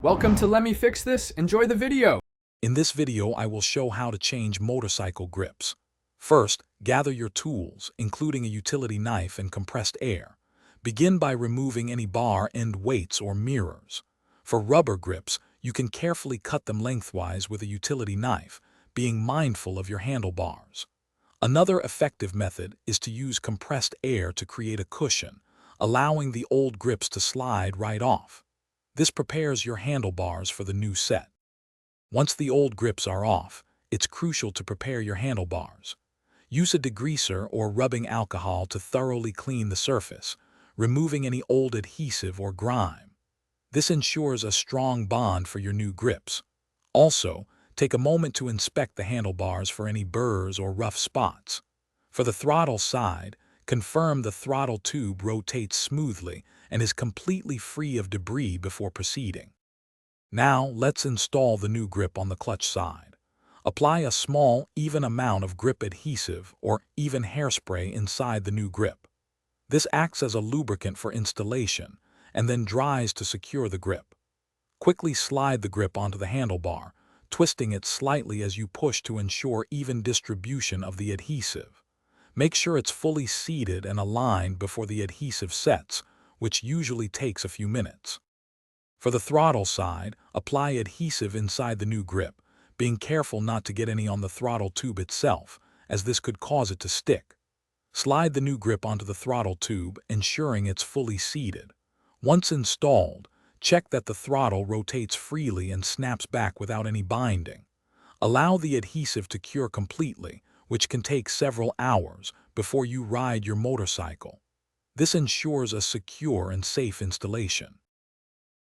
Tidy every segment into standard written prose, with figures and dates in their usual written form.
Welcome to Let Me Fix This. Enjoy the video. In this video, I will show how to change motorcycle grips. First, gather your tools, including a utility knife and compressed air. Begin by removing any bar end weights or mirrors. For rubber grips, you can carefully cut them lengthwise with a utility knife, being mindful of your handlebars. Another effective method is to use compressed air to create a cushion, allowing the old grips to slide right off. This prepares your handlebars for the new set. Once the old grips are off, it's crucial to prepare your handlebars. Use a degreaser or rubbing alcohol to thoroughly clean the surface, removing any old adhesive or grime. This ensures a strong bond for your new grips. Also, take a moment to inspect the handlebars for any burrs or rough spots. For the throttle side, confirm the throttle tube rotates smoothly and is completely free of debris before proceeding. Now, let's install the new grip on the clutch side. Apply a small, even amount of grip adhesive or even hairspray inside the new grip. This acts as a lubricant for installation and then dries to secure the grip. Quickly slide the grip onto the handlebar, twisting it slightly as you push to ensure even distribution of the adhesive. Make sure it's fully seated and aligned before the adhesive sets, which usually takes a few minutes. For the throttle side, apply adhesive inside the new grip, being careful not to get any on the throttle tube itself, as this could cause it to stick. Slide the new grip onto the throttle tube, ensuring it's fully seated. Once installed, check that the throttle rotates freely and snaps back without any binding. Allow the adhesive to cure completely, which can take several hours before you ride your motorcycle. This ensures a secure and safe installation.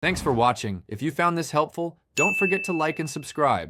Thanks for watching. If you found this helpful, don't forget to like and subscribe.